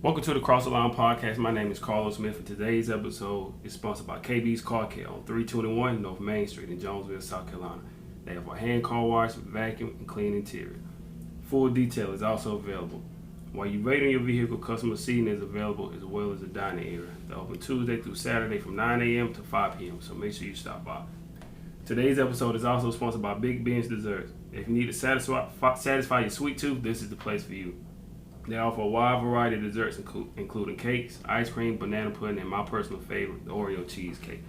Welcome to the Cross the Line Podcast. My name is Carlos Smith, and today's episode is sponsored by KB's Car Care on 321 North Main Street in Jonesville, South Carolina. They have a hand car wash, vacuum, and clean interior. Full detail is also available. While you wait on your vehicle, customer seating is available as well as the dining area. They're open Tuesday through Saturday from 9 a.m. to 5 p.m., so make sure you stop by. Today's episode is also sponsored by Big Ben's Desserts. If you need to satisfy your sweet tooth, this is the place for you. They offer a wide variety of desserts, including cakes, ice cream, banana pudding, and my personal favorite, the Oreo cheesecake.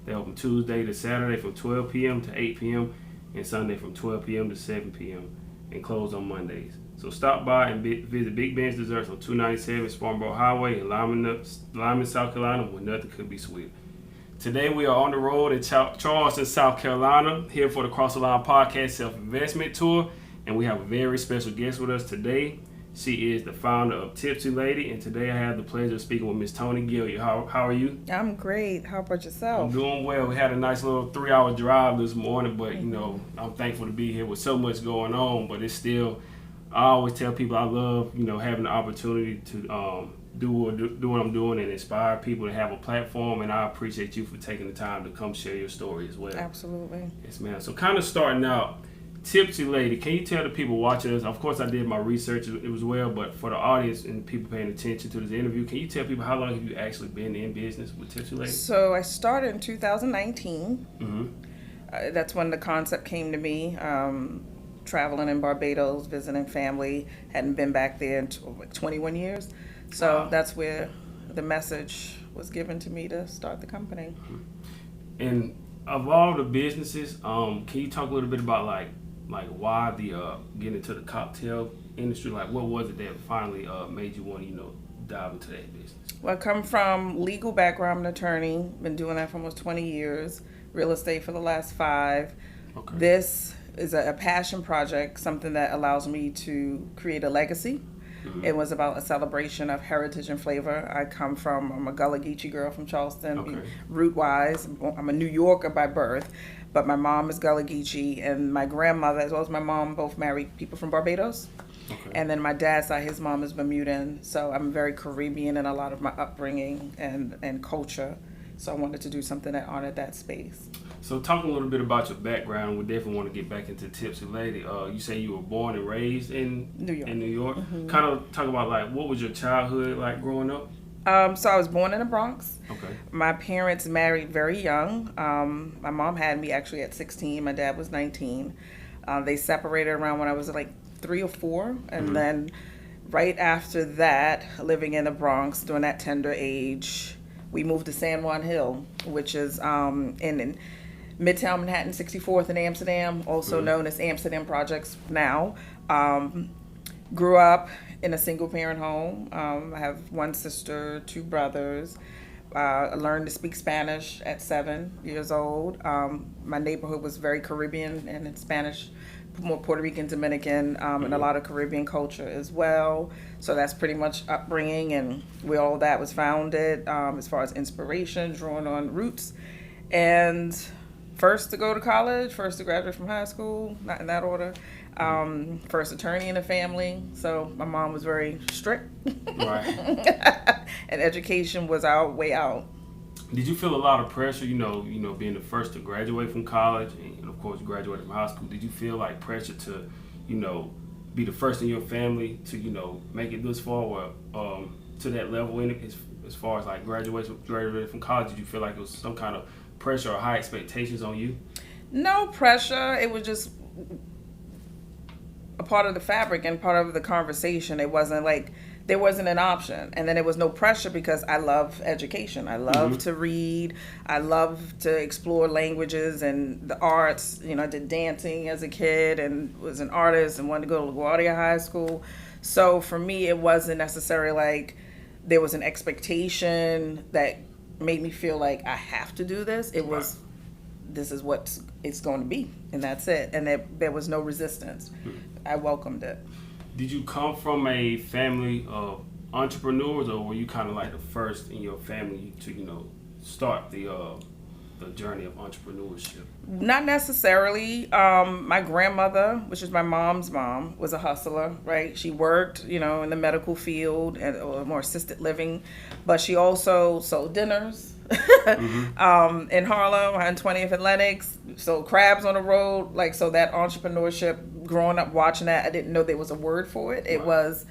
They open Tuesday to Saturday from 12 p.m. to 8 p.m. and Sunday from 12 p.m. to 7 p.m. and close on Mondays. So stop by and visit Big Ben's Desserts on 297 Spartanburg Highway in Lyman, South Carolina, where nothing could be sweeter. Today we are on the road in Charleston, South Carolina, here for the Cross the Line Podcast Self-Investment Tour, and we have a very special guest with us today. She is the founder of Tipsy Lady, and today I have the pleasure of speaking with Miss Toni Gilliard. How are you? I'm great. How about yourself? I'm doing well. We had a nice little 3-hour drive this morning, but I'm thankful to be here with so much going on. But it's still, I always tell people I love having the opportunity to do what I'm doing and inspire people to have a platform. And I appreciate you for taking the time to come share your story as well. Absolutely. Yes, ma'am. So kind of starting out. Tipsy Lady, can you tell the people watching us, of course I did my research as well, but for the audience and people paying attention to this interview, can you tell people how long have you actually been in business with Tipsy Lady? So I started in 2019. Mm-hmm. That's when the concept came to me, traveling in Barbados, visiting family. Hadn't been back there in 21 years. So Wow. That's where the message was given to me to start the company. Mm-hmm. And of all the businesses, can you talk a little bit about like why the getting into the cocktail industry? Like what was it that finally made you want to dive into that business? Well, I come from legal background, I'm an attorney. Been doing that for almost 20 years. Real estate for the last 5. Okay. This is a passion project, something that allows me to create a legacy. Mm-hmm. It was about a celebration of heritage and flavor. I'm a Gullah Geechee girl from Charleston, Okay. root-wise. I'm a New Yorker by birth, but my mom is Gullah Geechee, and my grandmother, as well as my mom, both married people from Barbados. Okay. And then my dad's side, his mom is Bermudan, so I'm very Caribbean in a lot of my upbringing and culture. So I wanted to do something that honored that space. So talk a little bit about your background. We definitely want to get back into Tipsy Lady. You say you were born and raised in New York. Mm-hmm. Kind of talk about like what was your childhood like growing up? So I was born in the Bronx. Okay. My parents married very young. My mom had me actually at 16. My dad was 19. They separated around when I was like 3 or 4. And Mm-hmm. then right after that, living in the Bronx during that tender age, we moved to San Juan Hill, which is in Midtown Manhattan, 64th in Amsterdam, also Mm-hmm. known as Amsterdam Projects now. Grew up in a single parent home. I have 1 sister, 2 brothers. I learned to speak Spanish at 7 years old. My neighborhood was very Caribbean and in Spanish, more Puerto Rican, Dominican, and a lot of Caribbean culture as well. So that's pretty much upbringing and where all that was founded as far as inspiration, drawing on roots. And first to go to college, first to graduate from high school, not in that order. First attorney in the family. So my mom was very strict. Right. And education was our way out. Did you feel a lot of pressure, being the first to graduate from college and of course graduated from high school? Did you feel like pressure to, be the first in your family to, make it this far or to that level as far as like graduated from college? Did you feel like it was some kind of pressure or high expectations on you? No pressure. It was just a part of the fabric and part of the conversation. It wasn't like there wasn't an option, and then there was no pressure because I love education. I love to read. I love to explore languages and the arts. I did dancing as a kid and was an artist and wanted to go to LaGuardia High School. So for me, it wasn't necessarily like there was an expectation that made me feel like I have to do this. It was, this is what it's going to be, and that's it. And there was no resistance. I welcomed it. Did you come from a family of entrepreneurs, or were you kind of like the first in your family to, start the the journey of entrepreneurship? Not necessarily. My grandmother, which is my mom's mom, was a hustler, right? She worked, in the medical field or more assisted living, but she also sold dinners in Harlem, on 20th and Lenox, sold crabs on the road. Like, so that entrepreneurship, growing up watching that, I didn't know there was a word for it. It was,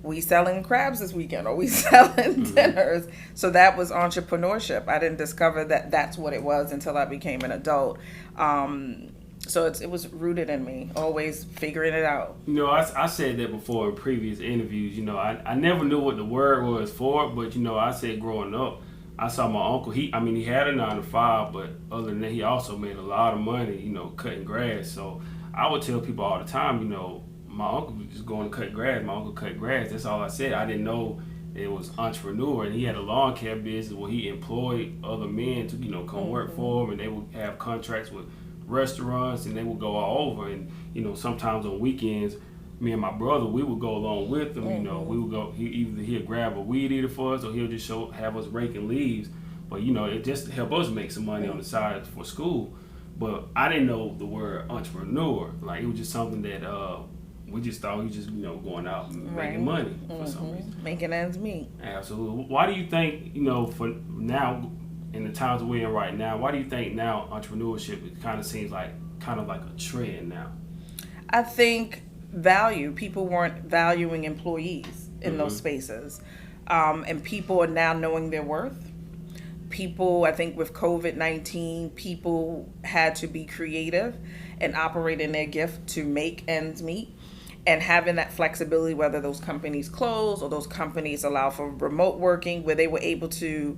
we selling crabs this weekend, or we selling dinners. So that was entrepreneurship. I didn't discover that that's what it was until I became an adult. So it was rooted in me, always figuring it out. I said that before in previous interviews. I never knew what the word was for it, but I said growing up, I saw my uncle. He had a 9-to-5, but other than that, he also made a lot of money, cutting grass. So I would tell people all the time, my uncle was just going to cut grass. My uncle cut grass. That's all I said. I didn't know it was entrepreneur. And he had a lawn care business where he employed other men to, come work for him. And they would have contracts with restaurants, and they would go all over. And, sometimes on weekends, me and my brother, we would go along with him. We would go, he'd grab a weed eater for us, or he'll just have us raking leaves. But, it just helped us make some money on the side for school. But I didn't know the word entrepreneur. Like, it was just something that, we just thought he was just, going out and making money for some reason. Making ends meet. Absolutely. Why do you think, for now, in the times we're in right now, why do you think now entrepreneurship, it kind of seems like a trend now? I think value. People weren't valuing employees in those spaces. And people are now knowing their worth. People, I think with COVID-19, people had to be creative and operate in their gift to make ends meet. And having that flexibility, whether those companies close or those companies allow for remote working, where they were able to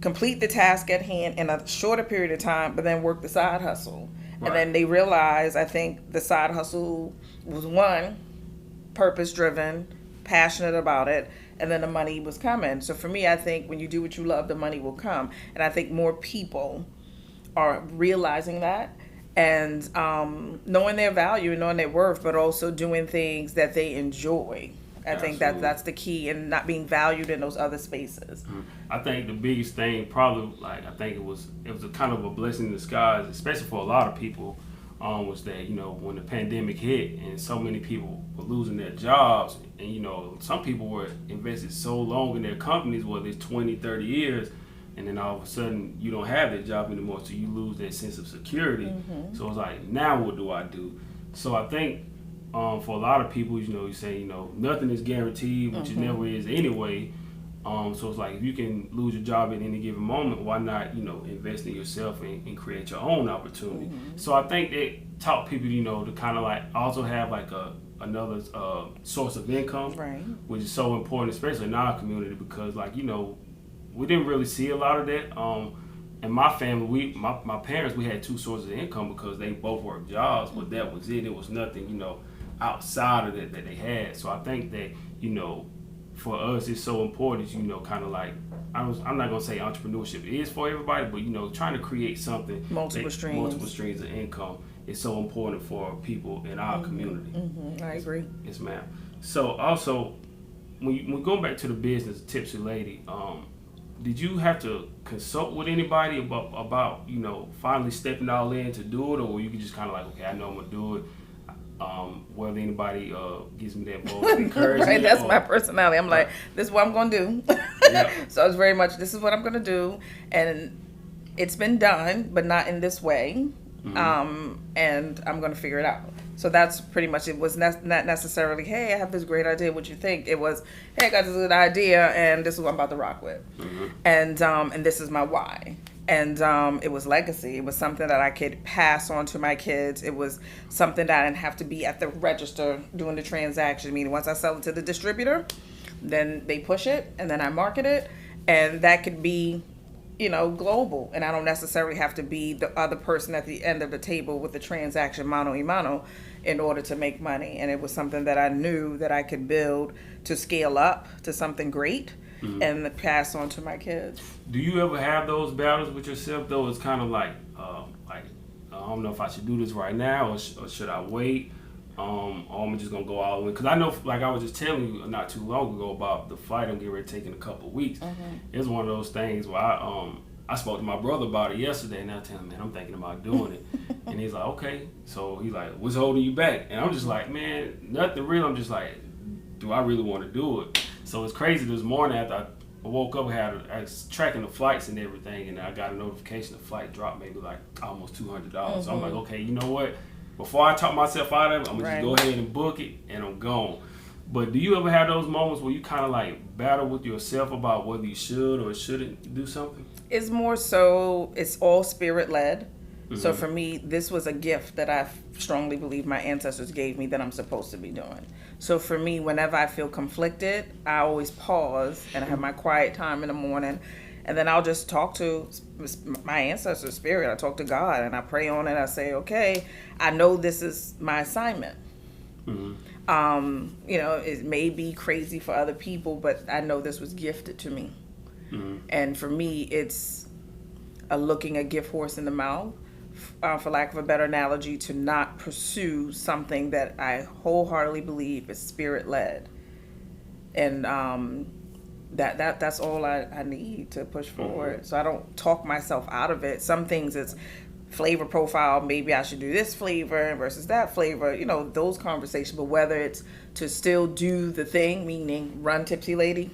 complete the task at hand in a shorter period of time, but then work the side hustle. Right. And then they realized, I think the side hustle was one, purpose-driven, passionate about it, and then the money was coming. So for me, I think when you do what you love, the money will come. And I think more people are realizing that, and knowing their value and knowing their worth, but also doing things that they enjoy. I think that's the key, and not being valued in those other spaces. I think the biggest thing probably, I think it was a kind of a blessing in disguise, especially for a lot of people, was that, when the pandemic hit and so many people were losing their jobs, and, some people were invested so long in their companies, whether it's 20, 30 years, and then all of a sudden you don't have that job anymore, so you lose that sense of security. So it's like, now what do I do? So I think for a lot of people, you say, nothing is guaranteed, which it never is anyway. So it's like, if you can lose your job at any given moment, why not, invest in yourself and create your own opportunity? So I think that taught people, to kind of also have another source of income, right, which is so important, especially in our community, because we didn't really see a lot of that. In my family, my parents, we had two sources of income because they both worked jobs, but that was it. It was nothing, outside of that they had. So I think that, for us, it's so important, I'm not going to say entrepreneurship is for everybody, but, trying to create something. Multiple streams of income is so important for people in our community. I agree. Yes, ma'am. So also, when going back to the business, Tipsy Lady, did you have to consult with anybody about finally stepping all in to do it, or you could just kind of okay, I know I'm going to do it, whether anybody gives me that vote of encouragement? Right, that's my personality. I'm like, this is what I'm going to do. Yeah. So it's very much, this is what I'm going to do, and it's been done, but not in this way, and I'm going to figure it out. So that's pretty much, it was not necessarily, hey, I have this great idea, what you think? It was, hey, I got this good idea, and this is what I'm about to rock with. And this is my why. And it was legacy. It was something that I could pass on to my kids. It was something that I didn't have to be at the register doing the transaction. Meaning once I sell it to the distributor, then they push it, and then I market it. And that could be, global. And I don't necessarily have to be the other person at the end of the table with the transaction mano a mano in order to make money. And it was something that I knew that I could build to scale up to something great and pass on to my kids. Do you ever have those battles with yourself, though? It's kind of like I don't know if I should do this right now, or should I wait? Or I'm just going to go all in. Because I know, like I was just telling you not too long ago about the flight I'm getting ready to take in a couple of weeks. It's one of those things where I spoke to my brother about it yesterday, and I tell him, man, I'm thinking about doing it. And he's like, okay. So he's like, what's holding you back? And I'm just like, man, nothing real. I'm just like, do I really want to do it? So it's crazy. This morning after I woke up, I was tracking the flights and everything, and I got a notification the flight dropped maybe like almost $200. So I'm like, okay, you know what? Before I talk myself out of it, I'm going to just go ahead and book it, and I'm gone. But do you ever have those moments where you kind of like battle with yourself about whether you should or shouldn't do something? It's more so, it's all spirit led. So for me, this was a gift that I strongly believe my ancestors gave me that I'm supposed to be doing. So for me, whenever I feel conflicted, I always pause and I have my quiet time in the morning. And then I'll just talk to my ancestors' spirit. I talk to God and I pray on it. I say, okay, I know this is my assignment. It may be crazy for other people, but I know this was gifted to me. And for me, it's looking a gift horse in the mouth, for lack of a better analogy, to not pursue something that I wholeheartedly believe is spirit-led. And that's all I need to push forward. So I don't talk myself out of it. Some things it's flavor profile, maybe I should do this flavor versus that flavor, those conversations. But whether it's to still do the thing, meaning run Tipsy Lady,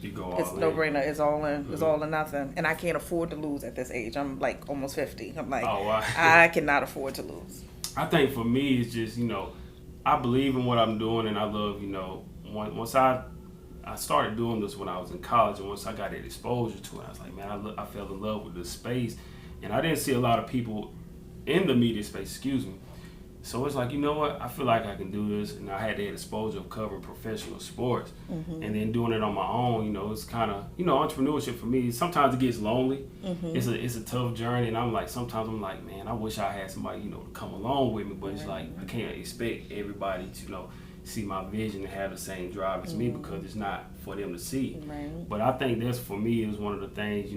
you go all it's in. No brainer. It's all in. It's all or nothing. And I can't afford to lose at this age. I'm like almost 50. I'm like, I cannot afford to lose. I think for me, it's just, I believe in what I'm doing, and I love, once I started doing this when I was in college, and once I got that exposure to it, I was like, man, I fell in love with this space. And I didn't see a lot of people in the media space, So it's like, you know what? I feel like I can do this. And I had that exposure of covering professional sports. And then doing it on my own, it's kind of, entrepreneurship for me, sometimes it gets lonely. It's a tough journey. And sometimes I'm like, man, I wish I had somebody, to come along with me. But it's like, I can't expect everybody to, see my vision and have the same drive as me, because it's not for them to see. But I think that's, for me, is one of the things,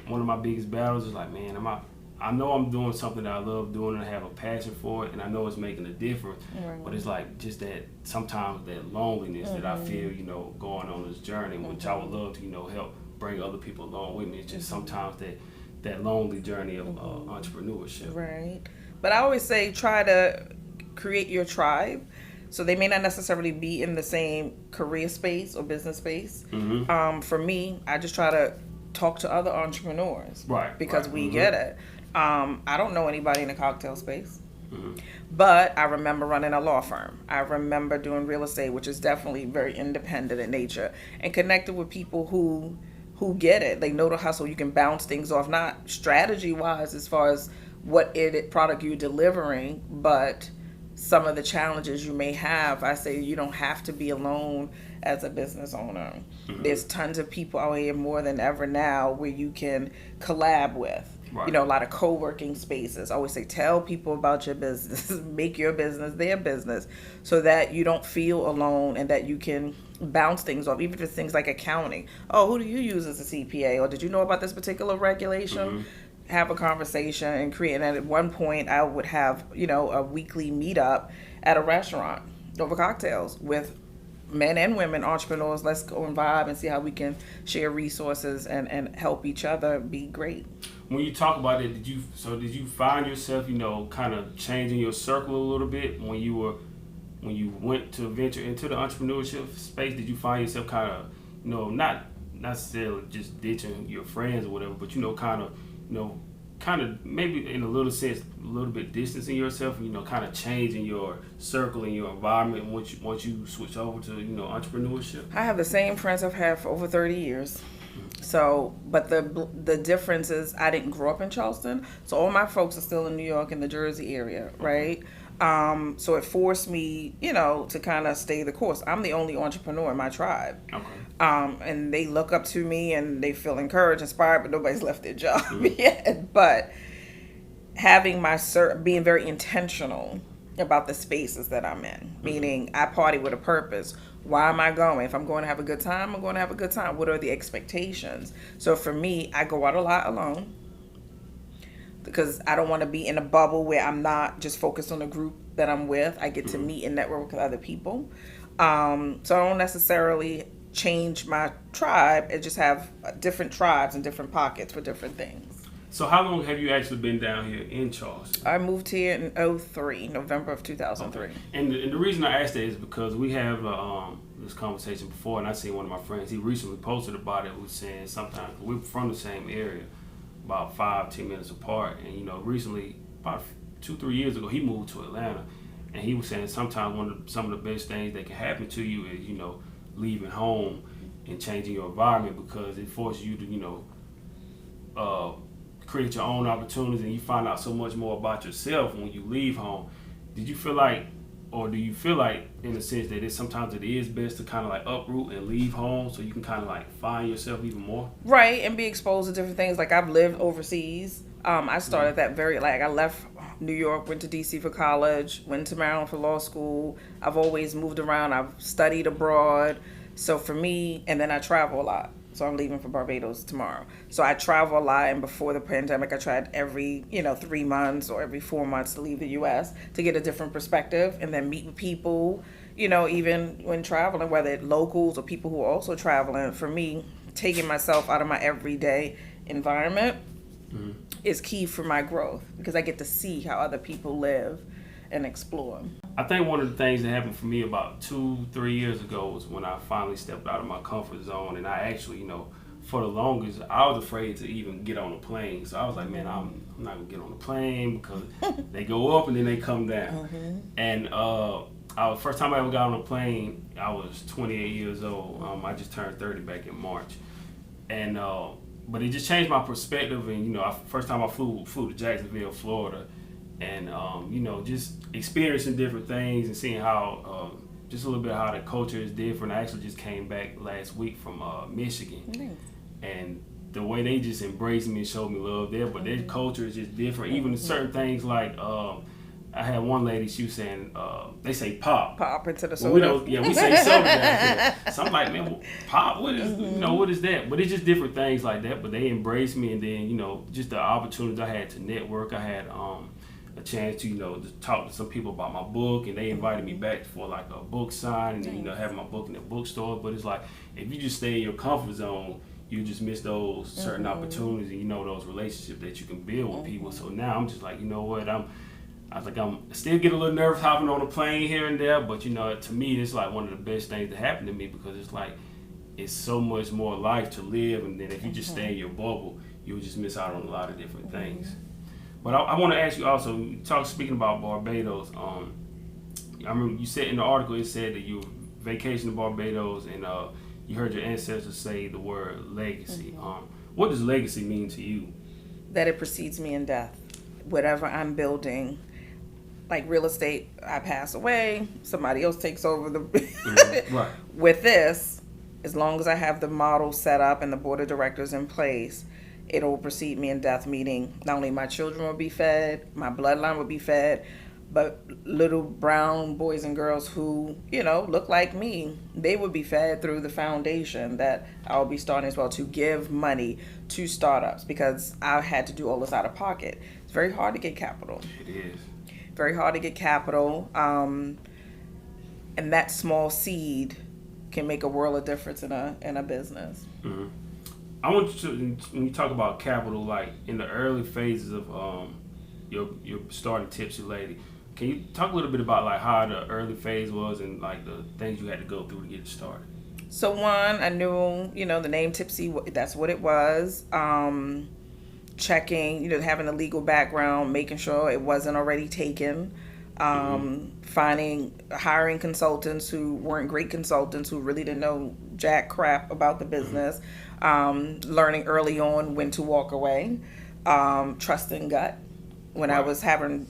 one of my biggest battles is like, man, I know I'm doing something that I love doing and I have a passion for it, and I know it's making a difference. But it's like just that sometimes that loneliness that I feel, going on this journey, which I would love to, help bring other people along with me. It's just sometimes that lonely journey of entrepreneurship. Right. But I always say try to create your tribe. So they may not necessarily be in the same career space or business space. For me, I just try to talk to other entrepreneurs, because we get it. I don't know anybody in the cocktail space, but I remember running a law firm. I remember doing real estate, which is definitely very independent in nature, and connected with people who get it. They know the hustle. You can bounce things off, not strategy wise as far as what product you're delivering, but some of the challenges you may have. I say you don't have to be alone as a business owner. There's tons of people out here more than ever now where you can collab with. A lot of co-working spaces. I always say, tell people about your business, make your business their business, so that you don't feel alone and that you can bounce things off, even if it's things like accounting. Oh, who do you use as a CPA? Or did you know about this particular regulation? Have a conversation and create. And at one point I would have, a weekly meetup at a restaurant over cocktails with men and women entrepreneurs. Let's go and vibe and see how we can share resources and help each other be great. When you talk about it, did you find yourself, kind of changing your circle a little bit when you went to venture into the entrepreneurship space? Did you find yourself kind of, not necessarily just ditching your friends or whatever, but kind of maybe in a little sense, a little bit distancing yourself, kind of changing your circle and your environment once you switch over to, entrepreneurship? I have the same friends I've had for over 30 years. So, but the difference is I didn't grow up in Charleston. So all my folks are still in New York and the Jersey area, right? So it forced me, to kind of stay the course. I'm the only entrepreneur in my tribe. And they look up to me and they feel encouraged, inspired, but nobody's left their job yet. But having being very intentional about the spaces that I'm in, meaning I party with a purpose. Why am I going? If I'm going to have a good time, I'm going to have a good time. What are the expectations? So for me, I go out a lot alone because I don't want to be in a bubble where I'm not just focused on the group that I'm with. I get to meet and network with other people. So I don't necessarily change my tribe and just have different tribes and different pockets for different things. So how long have you actually been down here in Charleston? I moved here in November of 2003. Okay. And the reason I asked that is because we have this conversation before, and I seen one of my friends, he recently posted about it, was saying sometimes, we're from the same area, about 5-10 minutes apart, and recently, about 2-3 years ago, he moved to Atlanta, and he was saying sometimes some of the best things that can happen to you is, leaving home and changing your environment, because it forces you to, create your own opportunities, and you find out so much more about yourself when you leave home. Did you feel like, or do you feel like, in a sense, that sometimes it is best to kind of like uproot and leave home so you can kind of like find yourself even more? Right, and be exposed to different things. Like, I've lived overseas. I started that I left New York, went to DC for college, went to Maryland for law school. I've always moved around. I've studied abroad. So for me, and then I travel a lot. So I'm leaving for Barbados tomorrow. So I travel a lot, and before the pandemic, I tried every 3 months or every 4 months to leave the U.S. to get a different perspective and then meet with people, even when traveling, whether it's locals or people who are also traveling. For me, taking myself out of my everyday environment is key for my growth, because I get to see how other people live and explore. I think one of the things that happened for me about 2-3 years ago was when I finally stepped out of my comfort zone, and I actually, for the longest, I was afraid to even get on a plane. So I was like, man, I'm not gonna get on a plane because they go up and then they come down. And first time I ever got on a plane, I was 28 years old. I just turned 30 back in March, and but it just changed my perspective. And first time I flew to Jacksonville, Florida. And just experiencing different things and seeing how just a little bit how the culture is different. I actually just came back last week from Michigan, and the way they just embraced me and showed me love there. But their culture is just different. Even certain things like I had one lady, she was saying they say pop into the soda. Well, we say soda down here. So I'm like, man, pop, what is what is that? But it's just different things like that. But they embraced me, and then just the opportunities I had to network. I had a chance to talk to some people about my book, and they invited me back for like a book sign, and then have my book in the bookstore. But it's like, if you just stay in your comfort zone, you just miss those certain opportunities, and those relationships that you can build with people. So now I'm just like, what, I'm still get a little nervous hopping on a plane here and there, but to me it's like one of the best things that happened to me, because it's like, it's so much more life to live, and then if you just stay in your bubble, you'll just miss out on a lot of different things. But I want to ask you also, speaking about Barbados, I remember you said in the article, it said that you vacationed in Barbados, and you heard your ancestors say the word legacy. What does legacy mean to you? That it precedes me in death. Whatever I'm building, like real estate, I pass away, somebody else takes over the... Right. With this, as long as I have the model set up and the board of directors in place, it'll precede me in death, meaning not only my children will be fed, my bloodline will be fed, but little brown boys and girls who, look like me, they would be fed through the foundation that I'll be starting as well, to give money to startups, because I had to do all this out of pocket. It's very hard to get capital. It is. Very hard to get capital. And that small seed can make a world of difference in a business. Mm-hmm. I want you to, when you talk about capital, like in the early phases of your starting Tipsy Lady, can you talk a little bit about like how the early phase was and like the things you had to go through to get started? So one, I knew, the name Tipsy, that's what it was. Checking, having a legal background, making sure it wasn't already taken. Hiring consultants who weren't great consultants, who really didn't know jack crap about the business. Learning early on when to walk away. Trusting gut. When I was having,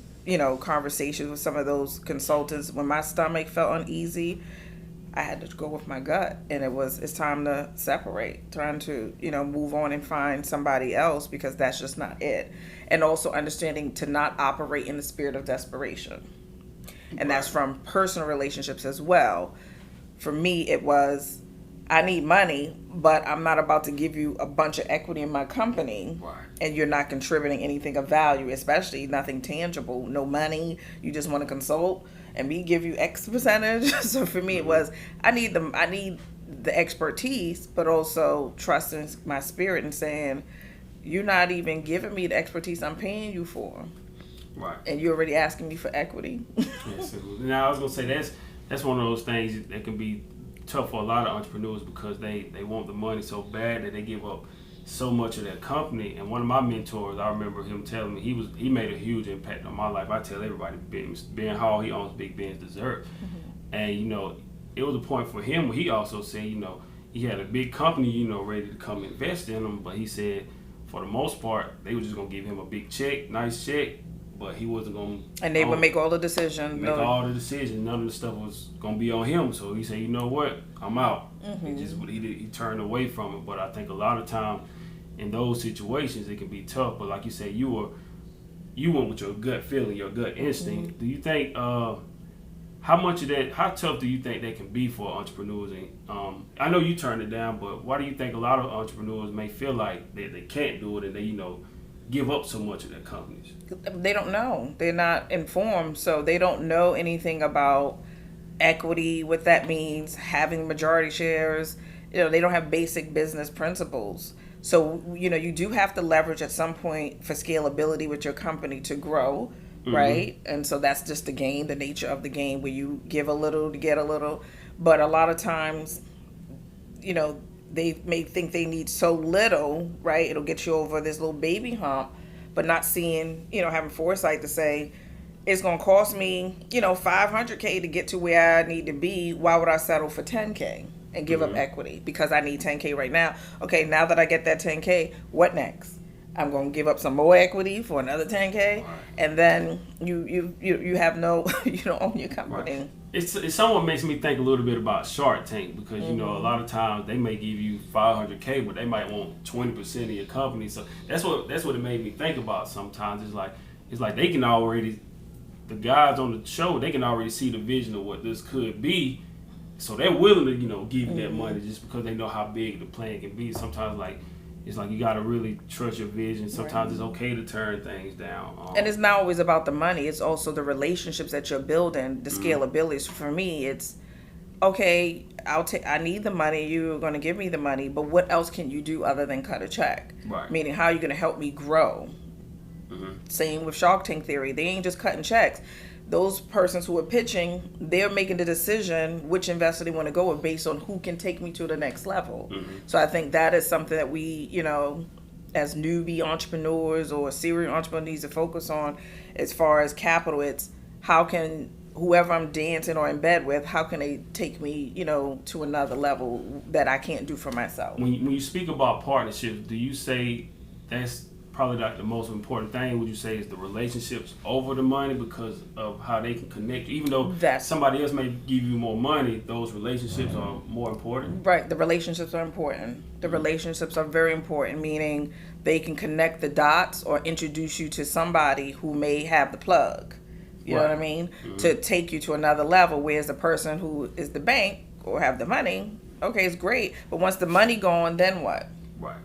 conversations with some of those consultants, when my stomach felt uneasy, I had to go with my gut, and it's time to separate, trying to, move on and find somebody else, because that's just not it. And also understanding to not operate in the spirit of desperation. And that's from personal relationships as well. For me, it was, I need money, but I'm not about to give you a bunch of equity in my company, and you're not contributing anything of value, especially nothing tangible, no money. You just want to consult, and me give you X percentage. So for me, it was, I need the expertise, but also trusting my spirit and saying, you're not even giving me the expertise I'm paying you for. Right. And you're already asking me for equity. Yes. Now, I was going to say that's one of those things that can be tough for a lot of entrepreneurs because they want the money so bad that they give up so much of their company. And one of my mentors, I remember him telling me he made a huge impact on my life. I tell everybody, Ben Hall, he owns Big Ben's Dessert. Mm-hmm. And, it was a point for him where he also said, he had a big company, ready to come invest in him. But he said, for the most part, they were just going to give him a big check, nice check. But he wasn't going to... And they would make all the decisions. All the decisions. None of the stuff was going to be on him. So he said, you know what? I'm out. Mm-hmm. He turned away from it. But I think a lot of time in those situations, it can be tough. But like you said, you went with your gut feeling, your gut instinct. Mm-hmm. Do you think... how tough do you think that can be for entrepreneurs? And I know you turned it down, but why do you think a lot of entrepreneurs may feel like they can't do it and they, give up so much of their companies? They don't know. They're not informed, so they don't know anything about equity, what that means, having majority shares. They don't have basic business principles. So, you do have to leverage at some point for scalability with your company to grow, mm-hmm. right? And so that's just the game, the nature of the game, where you give a little to get a little. But a lot of times, they may think they need so little, right? It'll get you over this little baby hump, but not seeing, having foresight to say, it's going to cost me, $500K to get to where I need to be. Why would I settle for $10K and give up equity? Because I need $10K right now. Okay, now that I get that $10K, what next? I'm going to give up some more equity for another $10K, and then you have no, you don't own your company. Right. It somewhat makes me think a little bit about Shark Tank because a lot of times they may give you $500K, but they might want 20% of your company. So that's what it made me think about. Sometimes it's like they can already, the guys on the show, they can already see the vision of what this could be, so they're willing to give you that money just because they know how big the plan can be. Sometimes it's like you got to really trust your vision. Sometimes it's okay to turn things down. And it's not always about the money. It's also the relationships that you're building, the scalability. So for me, it's, okay, I need the money. You're going to give me the money. But what else can you do other than cut a check? Right. Meaning, how are you going to help me grow? Mm-hmm. Same with Shark Tank theory. They ain't just cutting checks. Those persons who are pitching, they're making the decision which investor they want to go with based on who can take me to the next level. Mm-hmm. So I think that is something that we, as newbie entrepreneurs or serial entrepreneurs needs to focus on as far as capital. It's how can whoever I'm dancing or in bed with, how can they take me, to another level that I can't do for myself? When you speak about partnerships, do you say that's probably like the most important thing? Would you say is the relationships over the money because of how they can connect? Even though somebody else may give you more money, those relationships are more important. Right. The relationships are important. The relationships are very important, meaning they can connect the dots or introduce you to somebody who may have the plug. You know what I mean? Mm-hmm. To take you to another level, whereas the person who is the bank or have the money, okay, it's great. But once the money gone, then what? Right.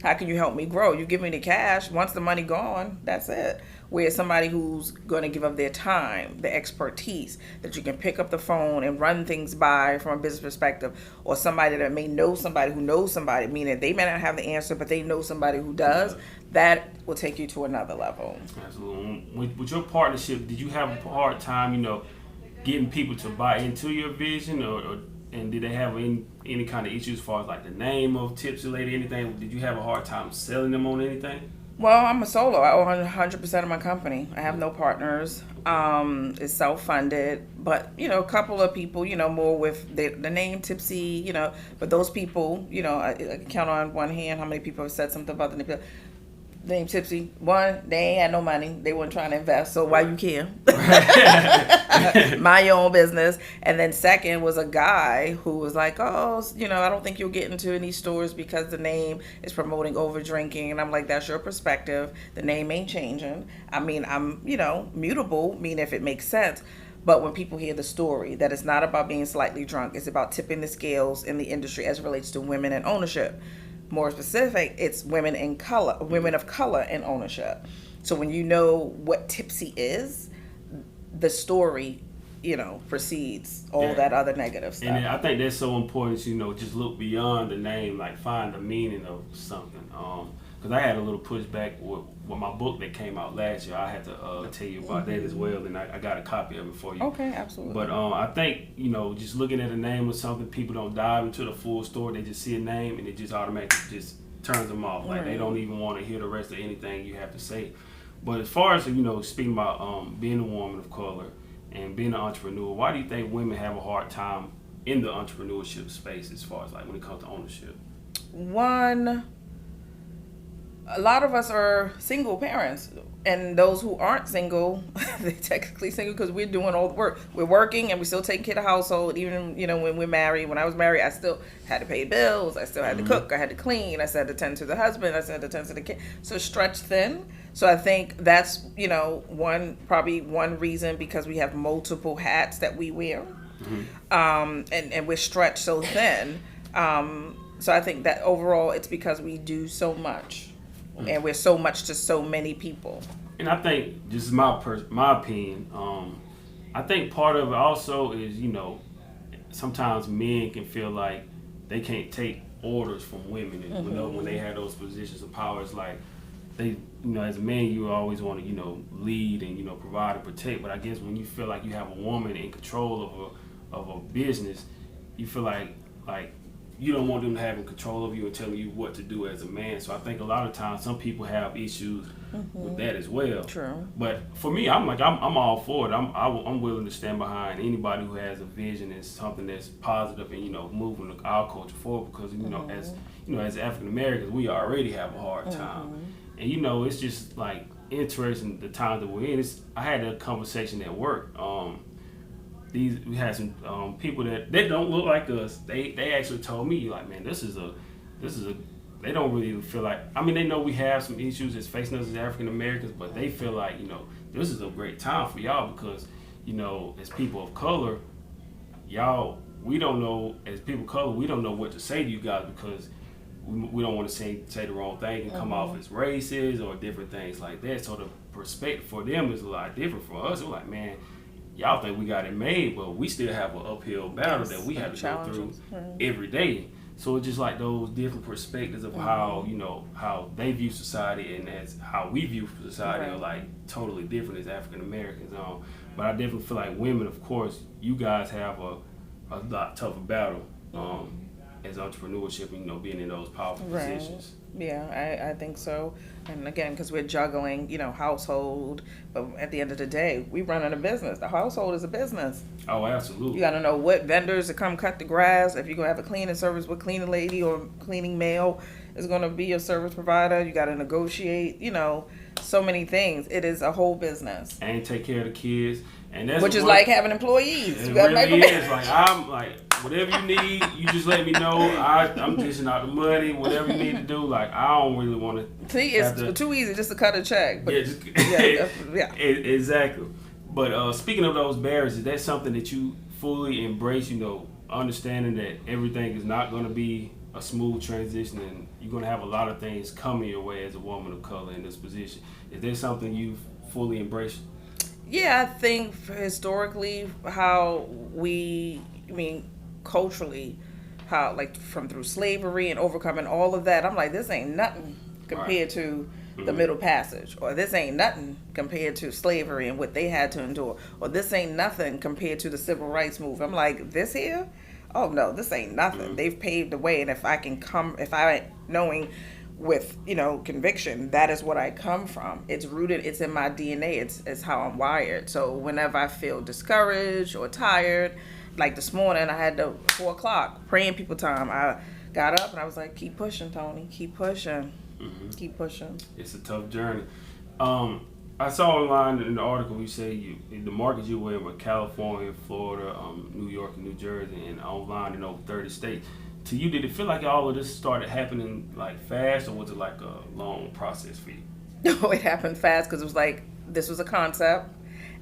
How can you help me grow? You give me the cash. Once the money gone, that's it. Whereas somebody who's going to give up their time, the expertise, that you can pick up the phone and run things by from a business perspective, or somebody that may know somebody who knows somebody, meaning they may not have the answer, but they know somebody who does, that will take you to another level. Absolutely. With your partnership, did you have a hard time, getting people to buy into your vision, and did they have any kind of issues as far as like the name of Tipsy Lady, anything? Did you have a hard time selling them on anything? Well, I'm a solo. I own 100% of my company. I have no partners. It's self-funded, but a couple of people, more with the name Tipsy, but those people, I can count on one hand how many people have said something about the name Tipsy. One, they ain't had no money. They weren't trying to invest, so why you care? Mind your own business. And then second was a guy who was like, I don't think you'll get into any stores because the name is promoting over drinking. And I'm like, that's your perspective. The name ain't changing. I mean, I'm, mutable, meaning if it makes sense. But when people hear the story, that it's not about being slightly drunk, it's about tipping the scales in the industry as it relates to women and ownership. More specific, it's women of color in ownership. So when you know what Tipsy is, the story precedes all that other negative stuff. And I think that's so important to, just look beyond the name, like find the meaning of something. Because I had a little pushback with my book that came out last year. I had to tell you about that as well, and I got a copy of it for you. Okay, absolutely. But I think, just looking at a name or something, people don't dive into the full story. They just see a name and it just automatically just turns them off. Like they don't even want to hear the rest of anything you have to say. But as far as, speaking about being a woman of color and being an entrepreneur, why do you think women have a hard time in the entrepreneurship space as far as like when it comes to ownership? One, a lot of us are single parents, and those who aren't single, they're technically single because we're doing all the work. We're working and we still taking care of the household. Even, when we're married, when I was married, I still had to pay bills. I still had to cook. I had to clean. I still had to tend to the husband. I still had to tend to the kid. So stretched thin. So I think that's, probably one reason, because we have multiple hats that we wear. And we're stretched so thin. So I think that overall it's because we do so much. And we're so much to so many people. And I think, just my opinion, I think part of it also is, sometimes men can feel like they can't take orders from women. And when they have those positions of power, it's like they, as a man, you always want to, lead and, provide and protect. But I guess when you feel like you have a woman in control of a business, you feel like you don't want them having control of you and telling you what to do as a man. So I think a lot of times some people have issues with that as well. True. But for me, I'm all for it. I'm willing to stand behind anybody who has a vision and something that's positive and moving our culture forward, because as African Americans, we already have a hard time. And it's just like interesting the time that we're in. I had a conversation at work. We had some people that don't look like us. They actually told me, like, man, this is a they don't really feel like, they know we have some issues that's facing us as African Americans, but they feel like, this is a great time for y'all because, as people of color, we don't know, as people of color, we don't know what to say to you guys, because we don't want to say the wrong thing and come off as racist or different things like that. So the perspective for them is a lot different. For us, we're like, man, y'all think we got it made, but we still have an uphill battle that we have to go through every day. So it's just like those different perspectives of how they view society and as how we view society are like totally different as African Americans. But I definitely feel like women, of course, you guys have a lot tougher battle as entrepreneurship, being in those powerful positions. Yeah, I think so. And again, because we're juggling, household, but at the end of the day, we run a business. The household is a business. Oh, absolutely. You got to know what vendors to come cut the grass. If you're going to have a cleaning service, what cleaning lady or cleaning male is going to be your service provider. You got to negotiate, so many things. It is a whole business. And take care of the kids. And that's which is like having employees. It really is. Like, I'm like, whatever you need, you just let me know. I'm dishing out the money, whatever you need to do. Like, I don't really want to. See, it's too easy just to cut a check. But exactly. But speaking of those barriers, is that something that you fully embrace, understanding that everything is not going to be a smooth transition and you're going to have a lot of things coming your way as a woman of color in this position? Is there something you've fully embraced? Yeah, I think historically how culturally, how like through slavery and overcoming all of that, I'm like, this ain't nothing compared to the Middle Passage, or this ain't nothing compared to slavery and what they had to endure, or this ain't nothing compared to the Civil Rights Movement. I'm like, this here? Oh no, this ain't nothing. They've paved the way, and if I knowing with conviction, that is what I come from. It's rooted, it's in my DNA, it's how I'm wired. So whenever I feel discouraged or tired, like this morning I had the 4 o'clock praying people time, I got up and I was like, keep pushing, Toni, keep pushing. Keep pushing. It's a tough journey. I saw online in the article you say the markets you were in were California, Florida, New York, and New Jersey, and online in over 30 states. To you, did it feel like all of this started happening like fast, or was it like a long process for you? No, it happened fast because it was like, this was a concept,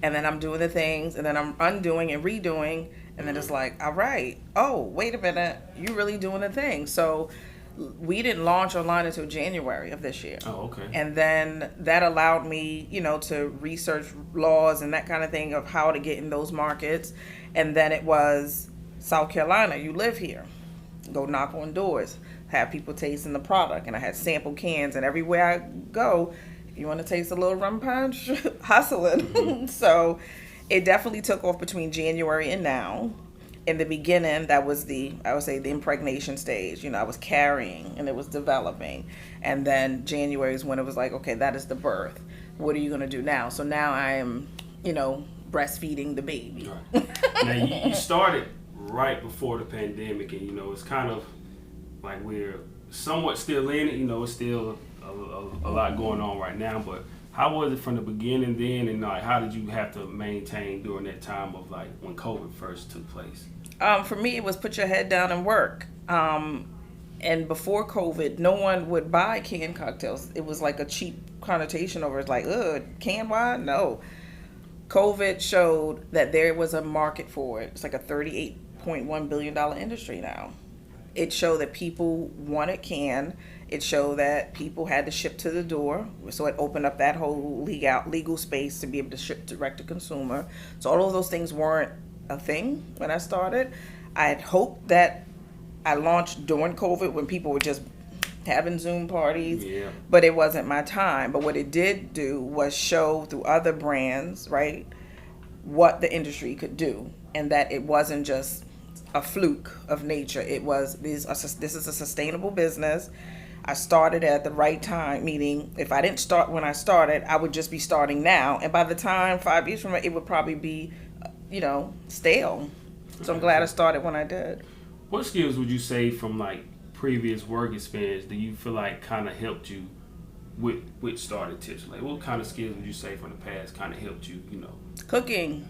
and then I'm doing the things, and then I'm undoing and redoing, and then it's like, all right, oh, wait a minute, you really doing the thing. So we didn't launch online until January of this year. Oh, okay. And then that allowed me, to research laws and that kind of thing of how to get in those markets. And then it was South Carolina, you live here. Go knock on doors, have people tasting the product. And I had sample cans, and everywhere I go, you want to taste a little rum punch? Hustling. Mm-hmm. So it definitely took off between January and now. In the beginning, that was the impregnation stage. I was carrying and it was developing. And then January is when it was like, okay, that is the birth. What are you going to do now? So now I am, breastfeeding the baby. Right. Now, you started right before the pandemic, and, it's kind of like we're somewhat still in it. It's still a lot going on right now, but how was it from the beginning then, and how did you have to maintain during that time of when COVID first took place? For me, it was put your head down and work. And before COVID, no one would buy canned cocktails. It was like a cheap connotation over it. It's like, ugh, canned wine? No. COVID showed that there was a market for it. It's like a $38.1 billion industry now. It showed that people wanted canned. It showed that people had to ship to the door. So it opened up that whole legal space to be able to ship direct to consumer. So all of those things weren't a thing when I started. I had hoped that I launched during COVID when people were just having Zoom parties, but it wasn't my time. But what it did do was show through other brands, right, what the industry could do, and that it wasn't just a fluke of nature. It was this is a sustainable business. I started at the right time, meaning if I didn't start when I started, I would just be starting now, and by the time 5 years from now, it would probably be, stale. So I'm glad I started when I did. What skills would you say from previous work experience do you feel like kind of helped you with starting Tipsy Lady? What kind of skills would you say from the past kind of helped you? Cooking.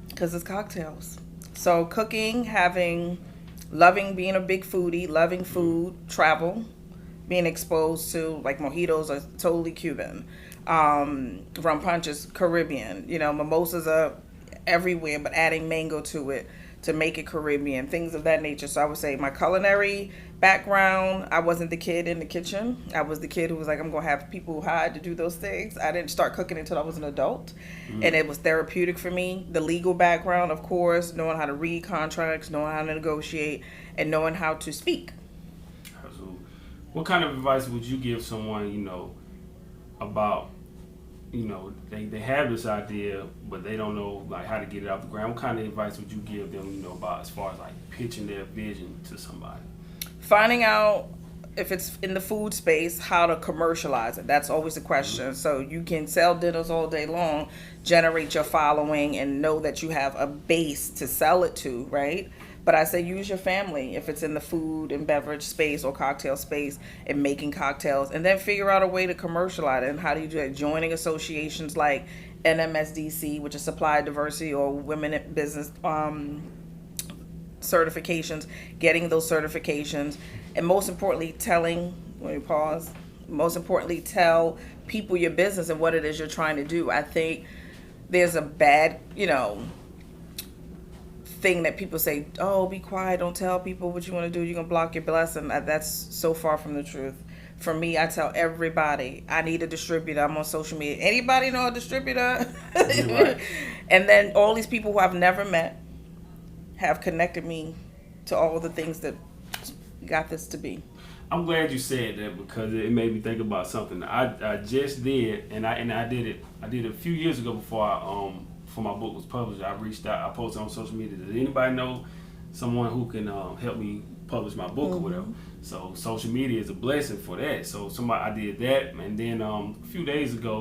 Because it's cocktails. So cooking, loving being a big foodie, loving food, travel, being exposed to mojitos are totally Cuban. Rum punch is Caribbean. Mimosas are everywhere, but adding mango to it to make it Caribbean, things of that nature. So I would say my culinary background, I wasn't the kid in the kitchen. I was the kid who was like, I'm going to have people hired to do those things. I didn't start cooking until I was an adult, and it was therapeutic for me. The legal background, of course, knowing how to read contracts, knowing how to negotiate, and knowing how to speak. So what kind of advice would you give someone, about, they have this idea, but they don't know how to get it off the ground? What kind of advice would you give them, about as far as pitching their vision to somebody? Finding out if it's in the food space, how to commercialize it. That's always the question. So you can sell dinners all day long, generate your following, and know that you have a base to sell it to, right? But I say use your family if it's in the food and beverage space or cocktail space and making cocktails, and then figure out a way to commercialize it. And how do you do that? Joining associations like NMSDC, which is Supply Diversity or Women in Business certifications, getting those certifications, and most importantly, tell people your business and what it is you're trying to do. I think there's a bad, thing that people say, oh, be quiet, don't tell people what you want to do, you're going to block your blessing. That's so far from the truth. For me, I tell everybody, I need a distributor. I'm on social media. Anybody know a distributor? Right. And then all these people who I've never met have connected me to all the things that got this to be. I'm glad you said that, because it made me think about something I just did, and I did it a few years ago before my book was published. I reached out, I posted on social media, does anybody know someone who can help me publish my book or whatever? So social media is a blessing for that. So I did that, and then a few days ago,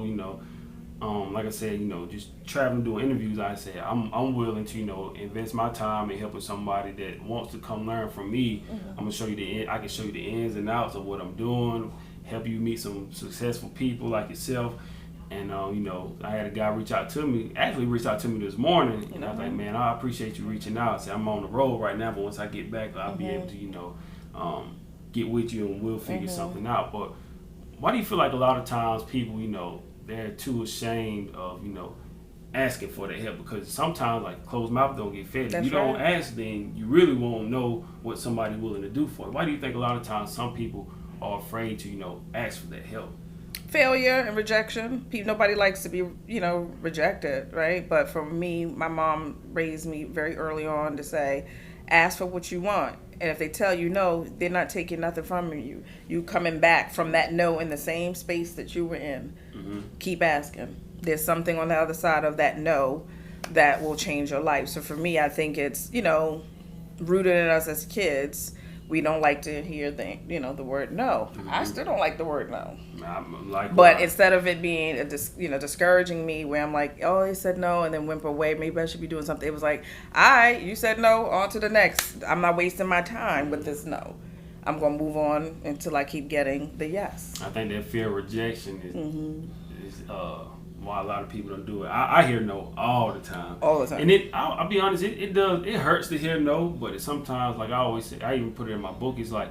like I said, just traveling, doing interviews, I said I'm willing to invest my time in helping somebody that wants to come learn from me. I'm gonna show you I can show you the ins and outs of what I'm doing, help you meet some successful people like yourself. And I had a guy reach out to me this morning, and I was like, man, I appreciate you reaching out. I said, I'm on the road right now, but once I get back, I'll be able to get with you, and we'll figure something out. But why do you feel like a lot of times people, they're too ashamed of asking for that help, because sometimes like closed mouth don't get fed. If you right. don't ask, then you really won't know what somebody's willing to do for you. Why do you think a lot of times some people are afraid to ask for that help? Failure and rejection. Nobody likes to be rejected, right? But for me, my mom raised me very early on to say, ask for what you want, and if they tell you no, they're not taking nothing from you. You coming back from that no in the same space that you were in. Keep asking. There's something on the other side of that no that will change your life. So for me, I think it's rooted in us as kids. We don't like to hear the word no. I still don't like the word no. But instead of it being discouraging me, where I'm like, oh, he said no, and then went away, maybe I should be doing something. It was like, all right, you said no, on to the next. I'm not wasting my time with this no. I'm gonna move on until I keep getting the yes. I think that fear of rejection is why a lot of people don't do it. I hear no all the time. All the time. And I'll be honest, it hurts to hear no, but sometimes, like I always say, I even put it in my book, it's like,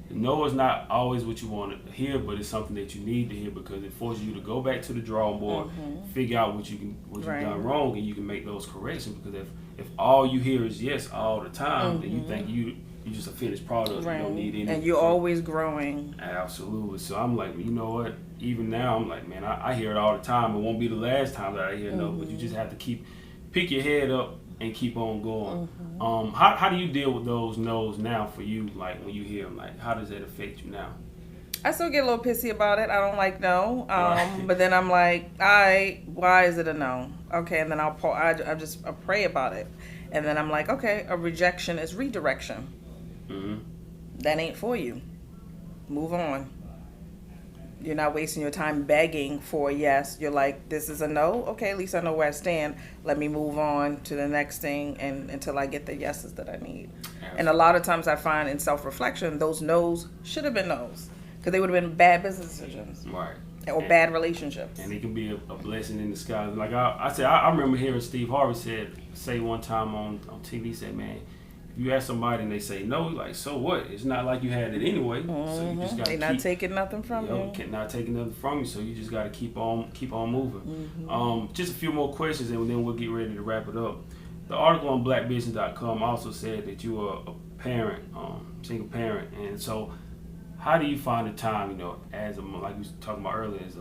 no is not always what you want to hear, but it's something that you need to hear, because it forces you to go back to the drawing board, figure out what you've done wrong, and you can make those corrections. Because if all you hear is yes all the time, then you think you're just a finished product. You don't need any. And you're always growing. Absolutely. So I'm like, you know what? Even now, I'm like, man, I hear it all the time. It won't be the last time that I hear no, but you just have to pick your head up and keep on going. How do you deal with those no's now for you? Like when you hear them, like how does that affect you now? I still get a little pissy about it. I don't like no. But then I'm like, why is it a no? Okay, and then I pray about it. And then I'm like, okay, a rejection is redirection. That ain't for you. Move on. You're not wasting your time begging for a yes. You're like, this is a no. Okay, at least I know where I stand. Let me move on to the next thing and until I get the yeses that I need. And a lot of times I find in self-reflection, those no's should have been no's, because they would have been bad business decisions. Right. Or bad relationships. And it can be a blessing in disguise. Like I remember hearing Steve Harvey say one time on TV, he said, man, you ask somebody and they say no, like, so what? It's not like you had it anyway. So you just got to not taking nothing from you. Not taking nothing from you. So you just got to keep on moving. Just a few more questions and then we'll get ready to wrap it up. The article on blackbusiness.com also said that you are a parent, single parent, and so how do you find the time, as like we were talking about earlier, as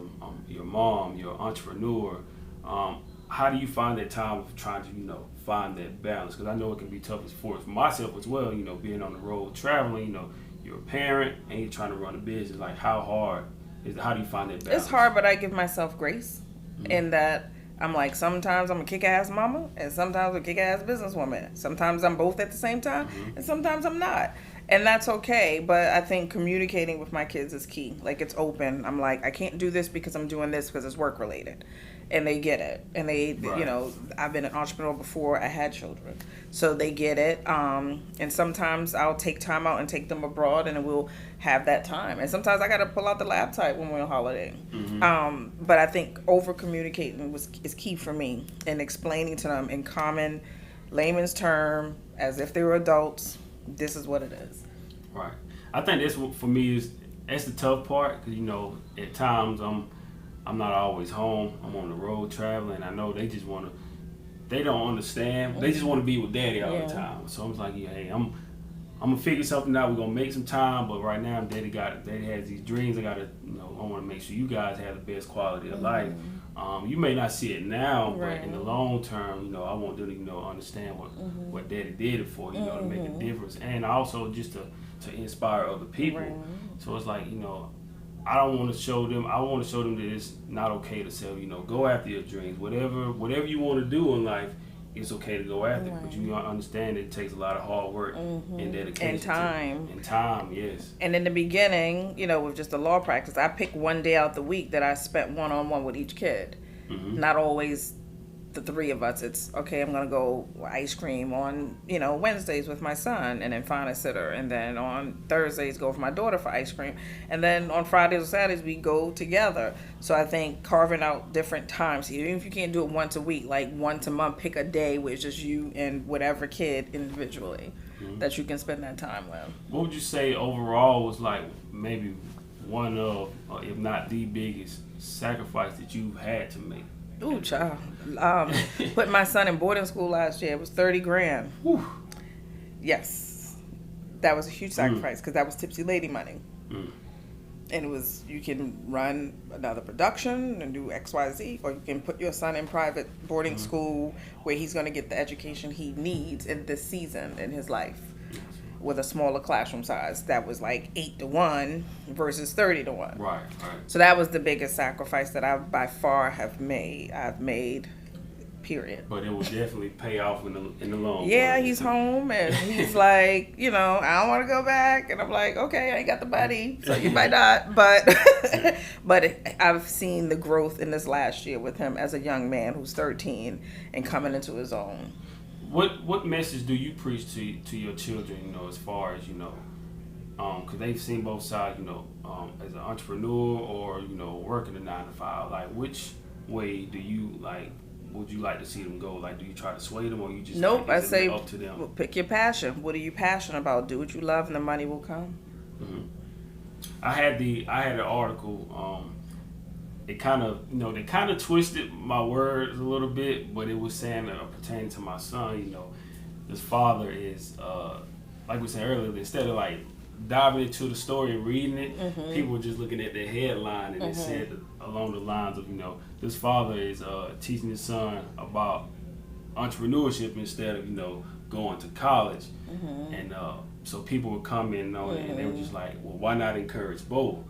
your mom, your entrepreneur, how do you find that time of trying to, find that balance? Because I know it can be tough for myself as well, being on the road, traveling, you're a parent and you're trying to run a business. Like, how do you find that balance? It's hard, but I give myself grace in that I'm like, sometimes I'm a kick-ass mama and sometimes I'm a kick-ass businesswoman. Sometimes I'm both at the same time and sometimes I'm not. And that's okay, but I think communicating with my kids is key. Like, it's open. I'm like, I can't do this because I'm doing this because it's work related. And they get it. And they, I've been an entrepreneur before I had children. So they get it. And sometimes I'll take time out and take them abroad and we'll have that time. And sometimes I got to pull out the laptop when we're on holiday. But I think over communicating is key for me, and explaining to them in common layman's term, as if they were adults, this is what it is. Right. I think that's what, for me, that's the tough part, because at times I'm not always home. I'm on the road traveling. I know they just they don't understand. They just want to be with daddy all the time. So I'm like, hey, I'm gonna figure something out. We're gonna make some time, but right now daddy has these dreams. I want to make sure you guys have the best quality of life. You may not see it now, but in the long term, I want them to understand what daddy did it for, to make a difference, and also just to inspire other people. So it's like, I don't want to show them. I want to show them that it's not okay to say, go after your dreams. Whatever you want to do in life, it's okay to go after. But you understand that it takes a lot of hard work and dedication. And time. And time, yes. And in the beginning, with just the law practice, I pick one day out the week that I spent one-on-one with each kid. Not always the three of us. It's, okay, I'm going to go ice cream on, Wednesdays with my son and then find a sitter. And then on Thursdays, go with my daughter for ice cream. And then on Fridays or Saturdays, we go together. So I think carving out different times, even if you can't do it once a week, like once a month, pick a day where it's just you and whatever kid individually that you can spend that time with. What would you say overall was like maybe one of, if not the biggest sacrifice that you had to make Ooh, child. Put my son in boarding school last year. It was $30,000. Whew. Yes, that was a huge sacrifice because that was Tipsy Lady money. And it was, you can run another production and do X, Y, Z, or you can put your son in private boarding school where he's going to get the education he needs in this season in his life with a smaller classroom size. That was like 8-1 versus 30-1. Right. So that was the biggest sacrifice that I by far I've made, period. But it will definitely pay off in the long run. Yeah, he's home and he's like, I don't want to go back. And I'm like, okay, I ain't got the money, so you might not. But I've seen the growth in this last year with him as a young man who's 13 and coming into his own. What message do you preach to your children, as far as, because they've seen both sides, as an entrepreneur or, working a 9-to-5, like which way do you would you like to see them go? Like, do you try to sway them, or you just nope? I say up to them? Well, pick your passion. What are you passionate about? Do what you love, and the money will come. Mm-hmm. I had an article. It kind of they kind of twisted my words a little bit, but it was saying pertaining to my son. His father is like we said earlier. Instead of like diving into the story and reading it, people were just looking at the headline, and it said along the lines of, this father is teaching his son about entrepreneurship instead of, going to college. And so people were commenting on it, and they were just like, well, why not encourage both?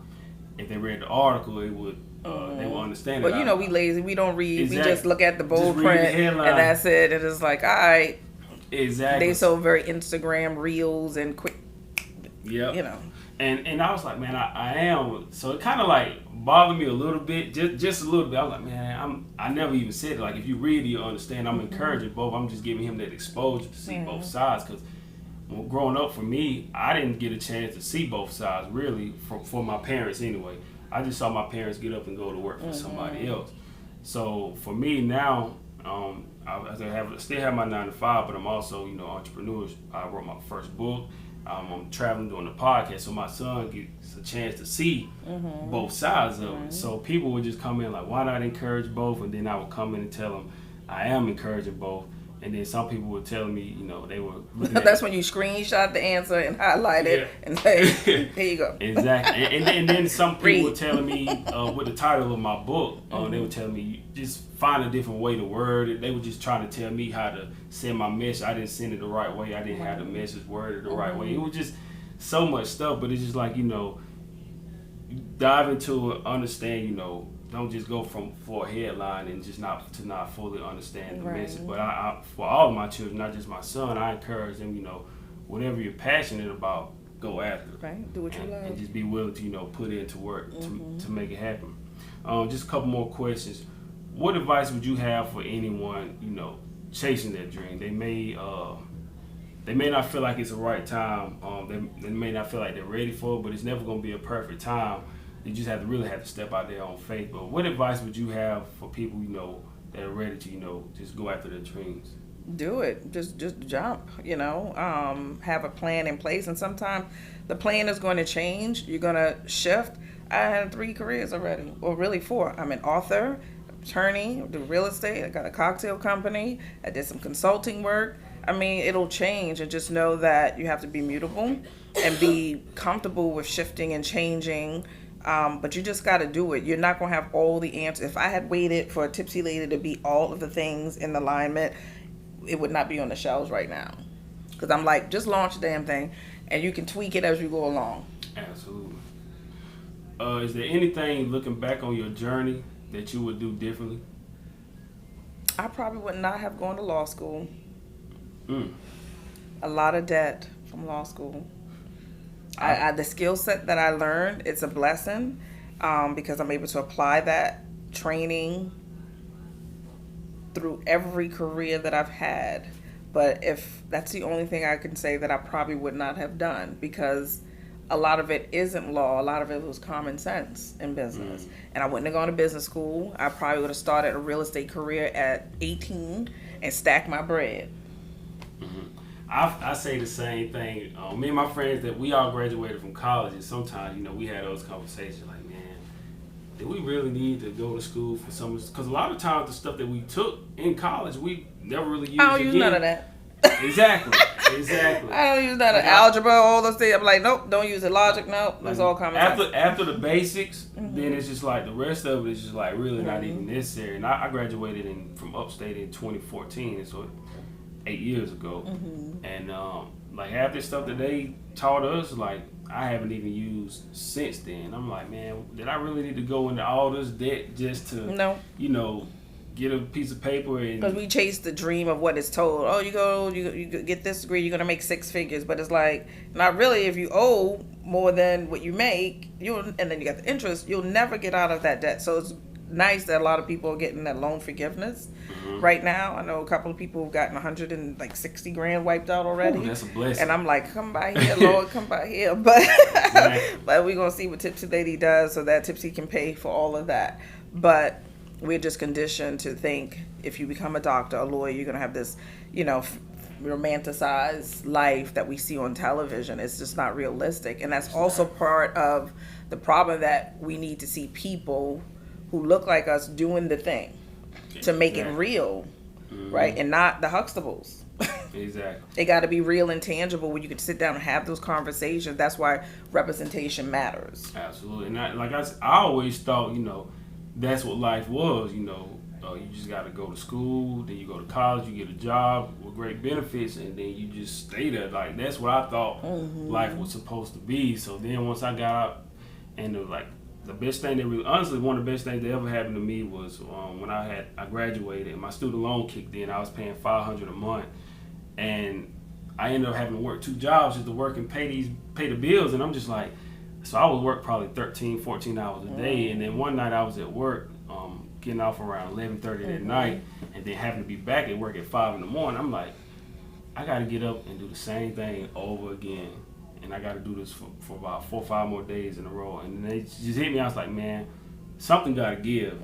If they read the article, it would they will understand it. But we lazy, we don't read. Exactly. We just look at the bold print, and that's it. And it's like, all right. Exactly. They so very Instagram reels and quick. Yeah. And I was like, man, I am. So it kind of like bothered me a little bit, just a little bit. I was like, man, I never even said it. Like, if you read it, you understand. I'm encouraging both. I'm just giving him that exposure to see both sides. Because growing up for me, I didn't get a chance to see both sides, really, for my parents anyway. I just saw my parents get up and go to work for somebody else. So for me now, I still have my 9-to-5, but I'm also, entrepreneurs. I wrote my first book. I'm traveling doing the podcast, so my son gets a chance to see both sides of it. So people would just come in like, why not encourage both? And then I would come in and tell them I am encouraging both. And then some people were telling me, they were looking at that's when you screenshot the answer and highlight it and say, here you go. Exactly. And then some people were telling me, with the title of my book, they were telling me, just find a different way to word it. They were just trying to tell me how to send my message. I didn't send it the right way. I didn't have the message worded the right way. It was just so much stuff, but it's just like, dive into it, understand, don't just go for a headline and just not fully understand the message. But I for all of my children, not just my son, I encourage them, whatever you're passionate about, go after it. Right, do what you love. And just be willing to, put into work to make it happen. Just a couple more questions. What advice would you have for anyone, chasing their dream? They may not feel like it's the right time. They may not feel like they're ready for it, but it's never going to be a perfect time. You just have to step out there on faith. But what advice would you have for people, that are ready to, just go after their dreams? Do it. Just jump, have a plan in place. And sometimes the plan is going to change. You're going to shift. I had 3 careers already, or really 4. I'm an author, attorney, do real estate. I got a cocktail company. I did some consulting work. I mean, it'll change, and just know that you have to be mutable and be comfortable with shifting and changing. But you just got to do it. You're not going to have all the answers. If I had waited for a Tipsy Lady to be all of the things in alignment, it would not be on the shelves right now. Because I'm like, just launch the damn thing, and you can tweak it as you go along. Absolutely. Is there anything, looking back on your journey, that you would do differently? I probably would not have gone to law school. A lot of debt from law school. The skill set that I learned, it's a blessing, because I'm able to apply that training through every career that I've had. But if that's the only thing I can say that I probably would not have done, because a lot of it isn't law. A lot of it was common sense in business. And I wouldn't have gone to business school. I probably would have started a real estate career at 18 and stacked my bread. I say the same thing. Me and my friends, that we all graduated from college, and sometimes, we had those conversations like, man, did we really need to go to school for some? Because a lot of times the stuff that we took in college, we never really used. I don't use none of that. Exactly. I don't use none of algebra, all those things. I'm like, nope, don't use it. Logic, nope. That's all common sense. After the basics, then it's just like the rest of it is just like really not even necessary. And I graduated from upstate in 2014, so 8 years ago. And like half this stuff that they taught us, like I haven't even used since then. I'm like, man, did I really need to go into all this debt just to, get a piece of paper? Because we chase the dream of what is told. Oh, you get this degree, you're gonna make 6 figures. But it's like, not really. If you owe more than what you make, and then you got the interest, you'll never get out of that debt. So it's nice that a lot of people are getting that loan forgiveness right now. I know a couple of people who've gotten $160,000 wiped out already. Ooh, that's a blessing. And I'm like, come by here, Lord, come by here. But but we're gonna see what Tipsy Lady does so that Tipsy can pay for all of that. But we're just conditioned to think if you become a doctor, a lawyer, you're going to have this, romanticized life that we see on television. It's just not realistic. And that's also part of the problem, that we need to see people who look like us doing the thing to make it real, right? And not the Huxtables. Exactly. It got to be real and tangible where you can sit down and have those conversations. That's why representation matters. Absolutely. And I always thought, that's what life was, you just got to go to school, then you go to college, you get a job with great benefits, and then you just stay there. Like, that's what I thought life was supposed to be. So then once I got out, and the best thing honestly, one of the best things that ever happened to me was when I graduated and my student loan kicked in. I was paying $500 a month, and I ended up having to work 2 jobs just to work and pay the bills. And I'm just like, so I would work probably 13, 14 hours a day. And then one night I was at work, getting off around 11:30 at night, and then having to be back at work at 5 in the morning. I'm like, I got to get up and do the same thing over again. And I got to do this for about 4 or 5 more days in a row. And then it just hit me. I was like, man, something got to give.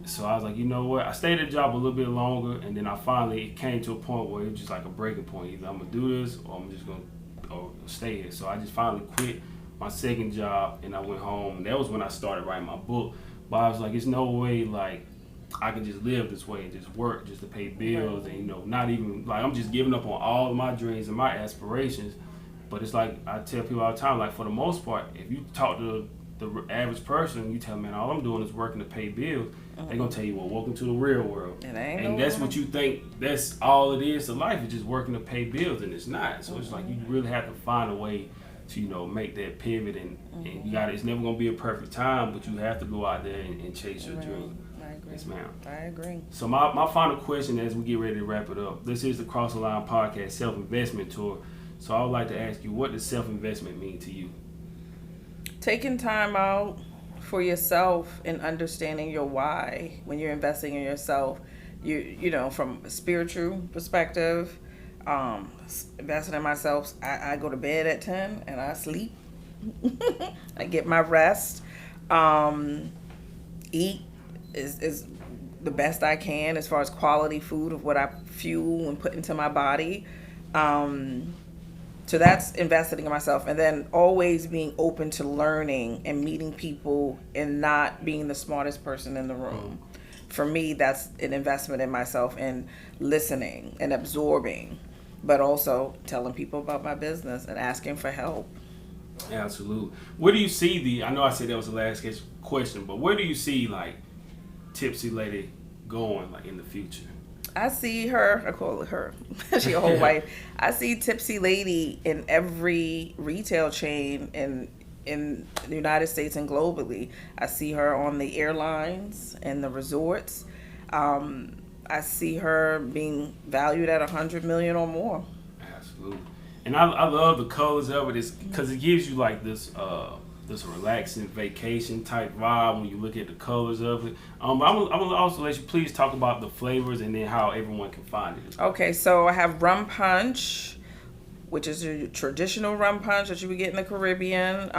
So I was like, you know what? I stayed at the job a little bit longer, and then it came to a point where it was just like a breaking point. Either I'm going to do this or I'm just going to stay here. So I just finally quit my second job, and I went home. And that was when I started writing my book. But I was like, there's no way like I can just live this way and just work just to pay bills, and not even like I'm just giving up on all of my dreams and my aspirations. But it's like I tell people all the time, like for the most part, if you talk to the average person, you tell them, man, all I'm doing is working to pay bills. They're gonna tell you, well, welcome to the real world. And that's what you think. That's all it is to life. It's just working to pay bills, and it's not. So it's like you really have to find a way to make that pivot, and you got it's never gonna be a perfect time, but you have to go out there and chase your dream. I agree. Yes, ma'am. I agree. So my final question as we get ready to wrap it up. This is the Cross the Line Podcast Self-Investment Tour. So I would like to ask you, what does self-investment mean to you? Taking time out for yourself and understanding your why when you're investing in yourself. From a spiritual perspective, investing in myself, I go to bed at 10 and I sleep. I get my rest. Eat is the best I can as far as quality food of what I fuel and put into my body. So that's investing in myself, and then always being open to learning and meeting people and not being the smartest person in the room. For me, that's an investment in myself, and listening and absorbing, but also telling people about my business and asking for help. Absolutely. Where do you see I know I said that was the last question, but where do you see like Tipsy Lady going like in the future? I see her, I call her, she a whole wife. I see Tipsy Lady in every retail chain in the United States and globally. I see her on the airlines and the resorts. I see her being valued at $100 million or more. Absolutely. And I love the colors of it, because it gives you like this relaxing vacation type vibe when you look at the colors of it. I'm gonna also let you please talk about the flavors and then how everyone can find it. Okay, so I have rum punch, which is a traditional rum punch that you would get in the Caribbean.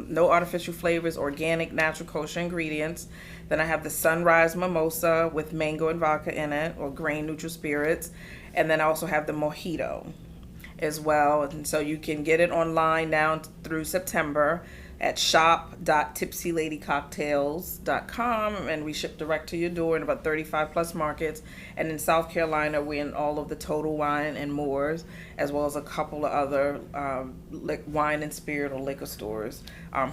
No artificial flavors, organic, natural, kosher ingredients. Then I have the sunrise mimosa with mango and vodka in it, or grain neutral spirits. And then I also have the mojito. as well. And so you can get it online now through September at shop.tipsyladycocktails.com, and we ship direct to your door in about 35 plus markets. And in South Carolina, we're in all of the Total Wine and Moors, as well as a couple of other wine and spirit or liquor stores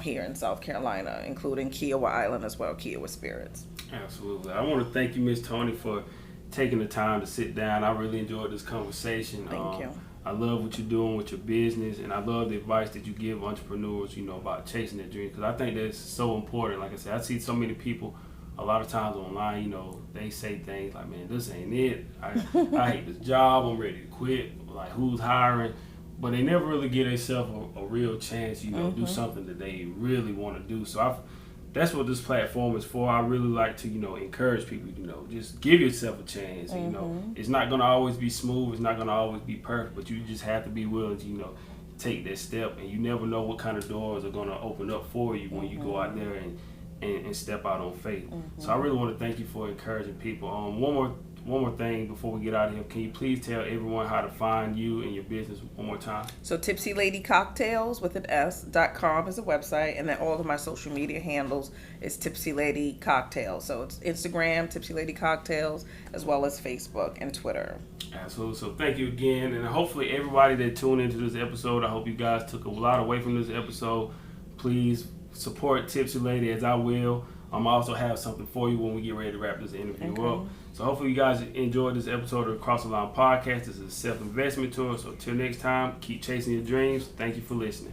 here in South Carolina, including Kiowa Island as well, Kiowa Spirits. Absolutely. I want to thank you, Miss Toni, for taking the time to sit down. I really enjoyed this conversation. Thank you. I love what you're doing with your business, and I love the advice that you give entrepreneurs, about chasing their dreams, because I think that's so important. Like I said, I see so many people a lot of times online, they say things like, man, this ain't it. I hate this job. I'm ready to quit. Like, who's hiring? But they never really give themselves a real chance, do something that they really want to do. So that's what this platform is for. I really like to, encourage people, just give yourself a chance. It's not going to always be smooth. It's not going to always be perfect, but you just have to be willing to, take that step. And you never know what kind of doors are going to open up for you when you go out there and step out on faith. So I really want to thank you for encouraging people. One more thing before we get out of here. Can you please tell everyone how to find you and your business one more time? So Tipsy Lady Cocktails with an S.com is a website, and then all of my social media handles is Tipsy Lady Cocktails. So it's Instagram, Tipsy Lady Cocktails, as well as Facebook and Twitter. Absolutely. So thank you again, and hopefully everybody that tuned into this episode, I hope you guys took a lot away from this episode. Please support Tipsy Lady, as I will. I also have something for you when we get ready to wrap this interview up. So hopefully you guys enjoyed this episode of the Cross the Line Podcast. This is a self-investment tour. So till next time, keep chasing your dreams. Thank you for listening.